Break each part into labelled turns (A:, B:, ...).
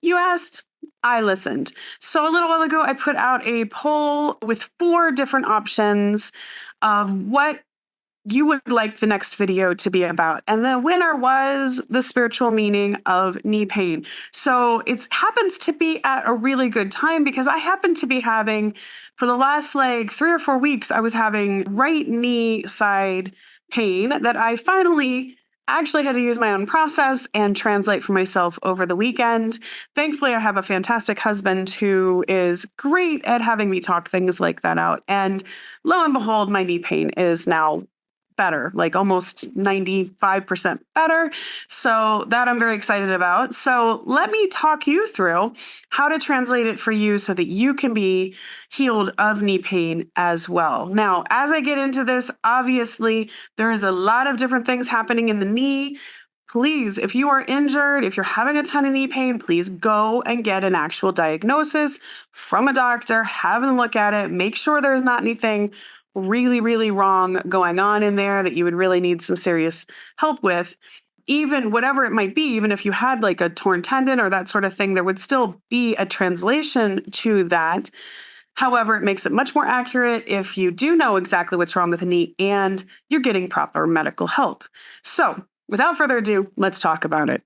A: You asked, I listened. So a little while ago, I put out a poll with 4 different options of what you would like the next video to be about. And the winner was the spiritual meaning of knee pain. So it happens to be at a really good time because I happen to be having, for the last like 3 or 4 weeks, I was having right knee side pain that I finally actually had to use my own process and translate for myself over the weekend. Thankfully, I have a fantastic husband who is great at having me talk things like that out. And lo and behold, my knee pain is now better, like almost 95% better. So that I'm very excited about. So let me talk you through how to translate it for you so that you can be healed of knee pain as well. Now, as I get into this, obviously there is a lot of different things happening in the knee. Please, if you are injured, if you're having a ton of knee pain, please go and get an actual diagnosis from a doctor, have them look at it, make sure there's not anything really, really wrong going on in there that you would really need some serious help with. Even whatever it might be, even if you had like a torn tendon or that sort of thing, there would still be a translation to that. However, it makes it much more accurate if you do know exactly what's wrong with the knee and you're getting proper medical help. So, without further ado, let's talk about it.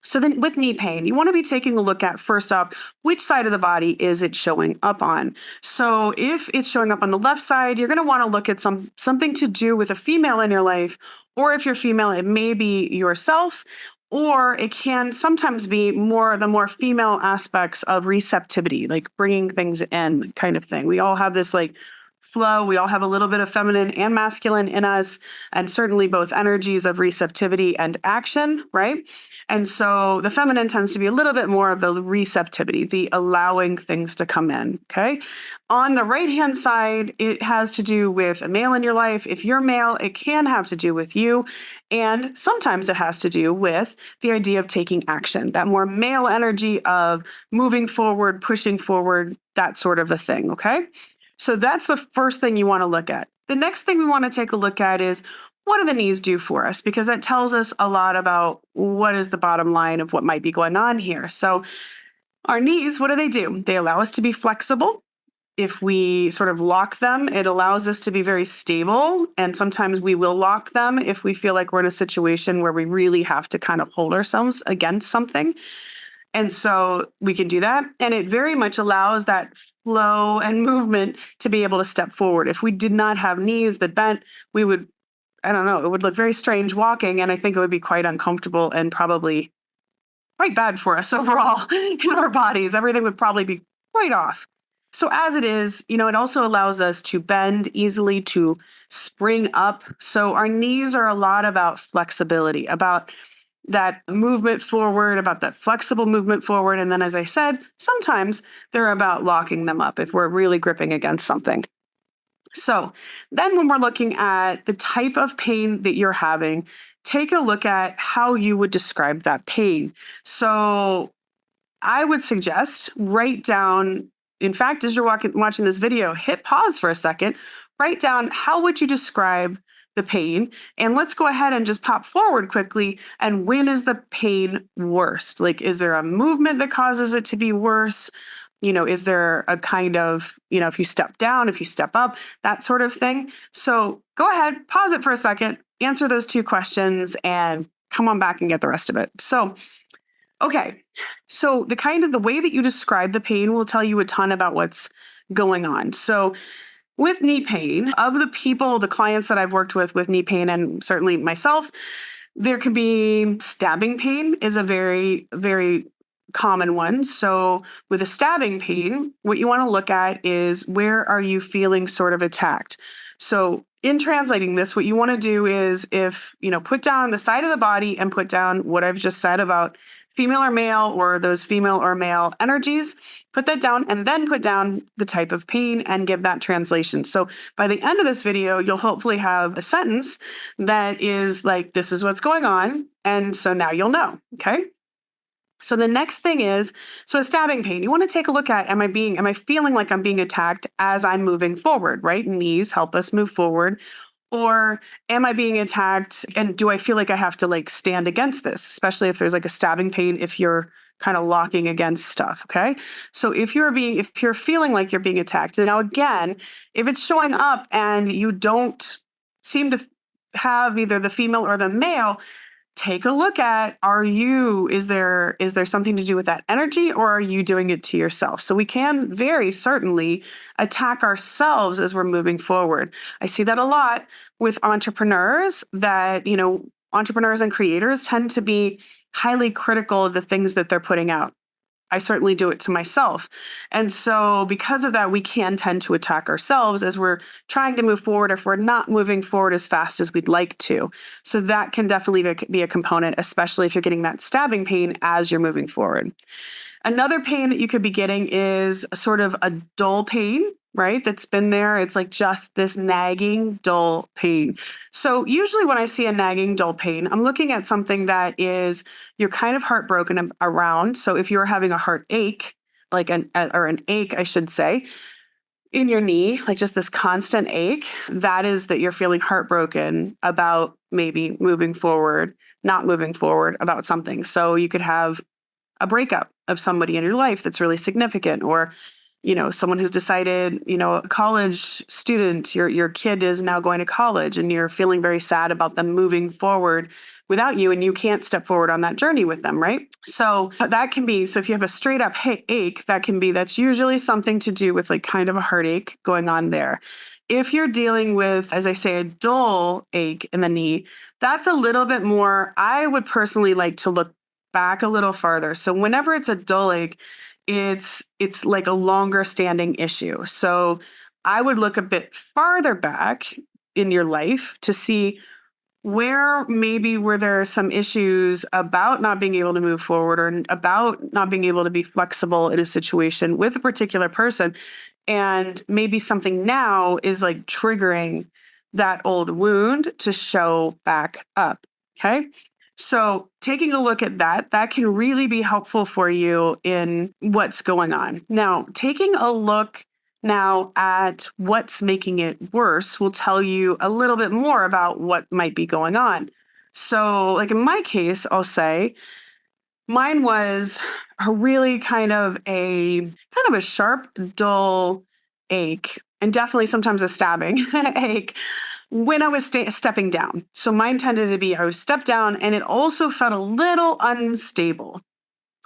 A: So then with knee pain, you want to be taking a look at, first off, which side of the body is it showing up on? So if it's showing up on the left side, you're going to want to look at something to do with a female in your life, or if you're female, it may be yourself, or it can sometimes be the more female aspects of receptivity, like bringing things in kind of thing. We all have this like flow. We all have a little bit of feminine and masculine in us, and certainly both energies of receptivity and action, right? And so the feminine tends to be a little bit more of the receptivity, the allowing things to come in. Okay. On the right-hand side, it has to do with a male in your life. If you're male, it can have to do with you. And sometimes it has to do with the idea of taking action, that more male energy of moving forward, pushing forward, that sort of a thing. Okay. So that's the first thing you want to look at. The next thing we want to take a look at is, what do the knees do for us? Because that tells us a lot about what is the bottom line of what might be going on here. So our knees, what do? They allow us to be flexible. If we sort of lock them, it allows us to be very stable. And sometimes we will lock them if we feel like we're in a situation where we really have to kind of hold ourselves against something. And so we can do that. And it very much allows that flow and movement to be able to step forward. If we did not have knees that bent, we would, I don't know, it would look very strange walking. And I think it would be quite uncomfortable and probably quite bad for us overall in our bodies. Everything would probably be quite off. So as it is, it also allows us to bend easily, to spring up. So our knees are a lot about flexibility, about that movement forward, about that flexible movement forward. And then, as I said, sometimes they're about locking them up if we're really gripping against something. So then when we're looking at the type of pain that you're having, take a look at how you would describe that pain. So I would suggest write down, in fact, as you're watching this video, hit pause for a second, write down how would you describe the pain, and let's go ahead and just pop forward quickly. And when is the pain worst? Like, is there a movement that causes it to be worse? Is there a kind of, if you step down, if you step up, that sort of thing. So go ahead, pause it for a second, answer those 2 questions, and come on back and get the rest of it. So, okay. So the way that you describe the pain will tell you a ton about what's going on. So with knee pain, of the clients that I've worked with knee pain, and certainly myself, there can be stabbing pain is a very, very common one. So with a stabbing pain, what you want to look at is, where are you feeling sort of attacked? So in translating this, what you want to do is, put down the side of the body and put down what I've just said about female or male, or those female or male energies, put that down, and then put down the type of pain and give that translation. So by the end of this video, you'll hopefully have a sentence that is like, this is what's going on. And so now you'll know. Okay. So the next thing is, so a stabbing pain, you want to take a look at, am I feeling like I'm being attacked as I'm moving forward, right? Knees help us move forward. Or am I being attacked, and do I feel like I have to stand against this, especially if there's a stabbing pain, if you're kind of locking against stuff. Okay. So if you're feeling like you're being attacked, and now again, if it's showing up and you don't seem to have either the female or the male, take a look at, is there something to do with that energy, or are you doing it to yourself? So we can very certainly attack ourselves as we're moving forward. I see that a lot with entrepreneurs, that entrepreneurs and creators tend to be highly critical of the things that they're putting out. I certainly do it to myself. And so because of that, we can tend to attack ourselves as we're trying to move forward if we're not moving forward as fast as we'd like to. So that can definitely be a component, especially if you're getting that stabbing pain as you're moving forward. Another pain that you could be getting is a sort of a dull pain, right? That's been there. It's like just this nagging, dull pain. So usually when I see a nagging, dull pain, I'm looking at something that is you're kind of heartbroken around. So if you're having a heartache, or an ache, I should say, in your knee, like just this constant ache, that is that you're feeling heartbroken about maybe moving forward, not moving forward about something. So you could have a breakup of somebody in your life that's really significant, or someone has decided, a college student, your kid is now going to college and you're feeling very sad about them moving forward without you, and you can't step forward on that journey with them, right? So that can be, so if you have a straight up ache, that's usually something to do with like kind of a heartache going on there. If you're dealing with, as I say, a dull ache in the knee, that's a little bit more, I would personally like to look back a little farther. So whenever it's a dull ache, it's like a longer standing issue. So I would look a bit farther back in your life to see where maybe were there some issues about not being able to move forward, or about not being able to be flexible in a situation with a particular person. And maybe something now is like triggering that old wound to show back up. Okay. So taking a look at that can really be helpful for you in what's going on. Now, taking a look now at what's making it worse will tell you a little bit more about what might be going on. So like in my case, I'll say mine was a really kind of a sharp, dull ache, and definitely sometimes a stabbing ache when I was stepping down. So mine tended to be, I was stepped down, and it also felt a little unstable.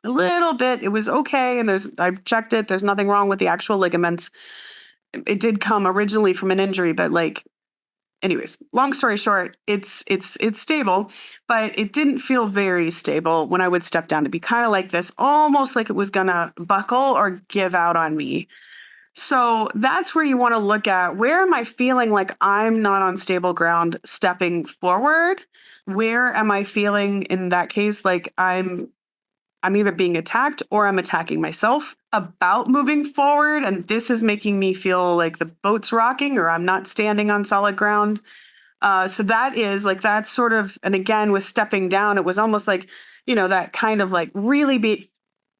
A: A little bit. It was okay. And I checked it. There's nothing wrong with the actual ligaments. It did come originally from an injury, but anyways, long story short, it's stable, but it didn't feel very stable when I would step down. To be kind of like this, almost like it was gonna buckle or give out on me. So that's where you want to look at, where am I feeling like I'm not on stable ground stepping forward? Where am I feeling in that case like I'm either being attacked or I'm attacking myself about moving forward, and this is making me feel like the boat's rocking or I'm not standing on solid ground. So that's sort of, and again, with stepping down, it was almost like, that kind of like really be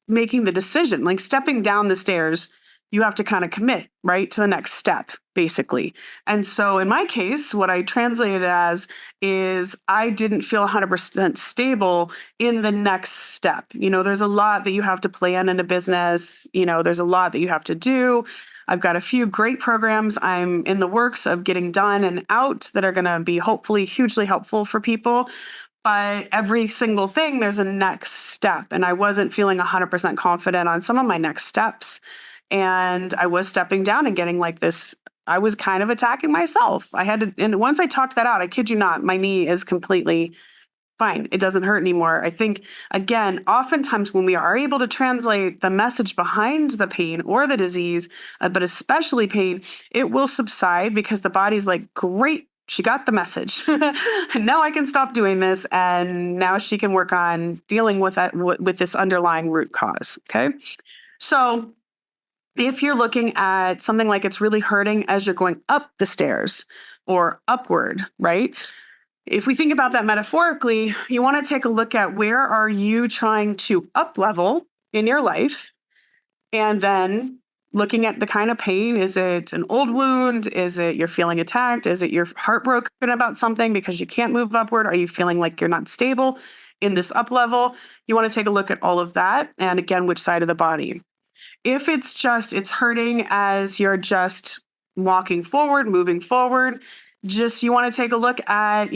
A: making the decision, like stepping down the stairs, you have to kind of commit, right, to the next step, basically. And so in my case, what I translated as is I didn't feel 100% stable in the next step. There's a lot that you have to plan in a business. There's a lot that you have to do. I've got a few great programs I'm in the works of getting done and out that are going to be hopefully hugely helpful for people. But every single thing, there's a next step. And I wasn't feeling 100% confident on some of my next steps. And I was stepping down and getting like this, I was kind of attacking myself. And once I talked that out, I kid you not, my knee is completely fine. It doesn't hurt anymore. I think, again, oftentimes when we are able to translate the message behind the pain or the disease, but especially pain, it will subside because the body's like, great, she got the message. And now I can stop doing this. And now she can work on dealing with that, with this underlying root cause. Okay. So if you're looking at something like it's really hurting as you're going up the stairs or upward, right? If we think about that metaphorically, you want to take a look at where are you trying to up level in your life, and then looking at the kind of pain. Is it an old wound? Is it you're feeling attacked? Is it you're heartbroken about something because you can't move upward? Are you feeling like you're not stable? in this up level, you want to take a look at all of that. And again, which side of the body. If it's hurting as you're just walking forward, moving forward, just you want to take a look at,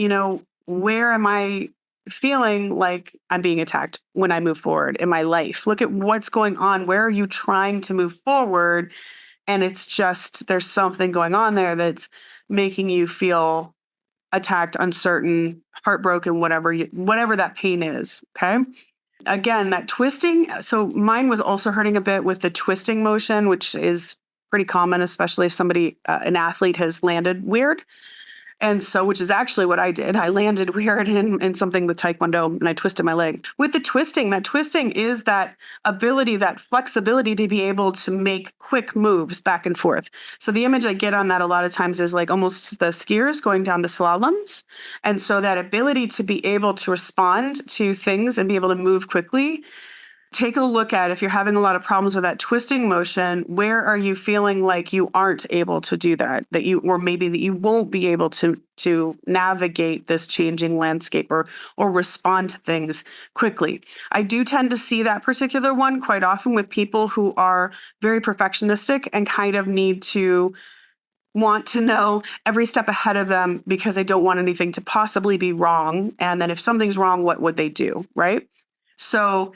A: where am I feeling like I'm being attacked when I move forward in my life? Look at what's going on. Where are you trying to move forward? And it's just there's something going on there that's making you feel attacked, uncertain, heartbroken, whatever that pain is. Okay. Again, that twisting. So mine was also hurting a bit with the twisting motion, which is pretty common, especially if an athlete has landed weird. And so, which is actually what I did. I landed weird in something with Taekwondo and I twisted my leg. With the twisting, that twisting is that ability, that flexibility to be able to make quick moves back and forth. So the image I get on that a lot of times is like almost the skiers going down the slaloms. And so that ability to be able to respond to things and be able to move quickly. Take a look at if you're having a lot of problems with that twisting motion, where are you feeling like you aren't able to do that, or maybe that you won't be able to navigate this changing landscape or respond to things quickly. I do tend to see that particular one quite often with people who are very perfectionistic and kind of want to know every step ahead of them because they don't want anything to possibly be wrong. And then if something's wrong, what would they do, right? So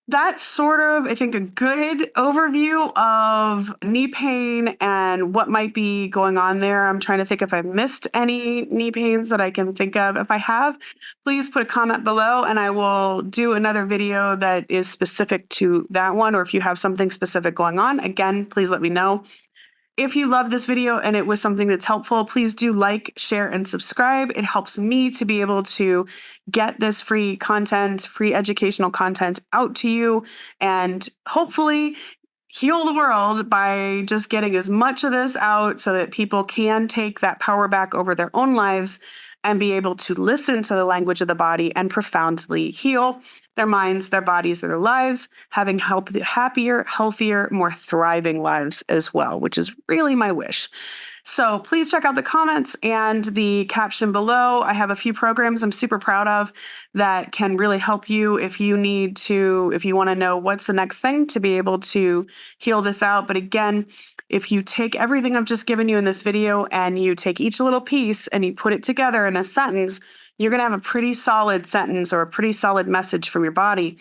A: that's sort of, I think, a good overview of knee pain and what might be going on there. I'm trying to think if I've missed any knee pains that I can think of. If I have, please put a comment below and I will do another video that is specific to that one. Or if you have something specific going on, again, please let me know. If you love this video and it was something that's helpful, please do like, share, and subscribe. It helps me to be able to get this free content, free educational content out to you and hopefully heal the world by just getting as much of this out so that people can take that power back over their own lives and be able to listen to the language of the body and profoundly heal their minds, their bodies, their lives, having happier, healthier, more thriving lives as well, which is really my wish. So please check out the comments and the caption below. I have a few programs I'm super proud of that can really help you if you want to know what's the next thing to be able to heal this out. But again, if you take everything I've just given you in this video and you take each little piece and you put it together in a sentence, you're going to have a pretty solid sentence or a pretty solid message from your body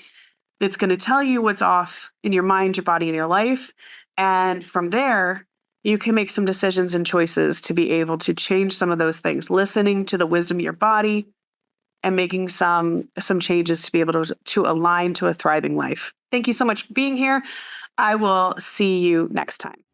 A: that's going to tell you what's off in your mind, your body, and your life. And from there, you can make some decisions and choices to be able to change some of those things, listening to the wisdom of your body and making some changes to be able to align to a thriving life. Thank you so much for being here. I will see you next time.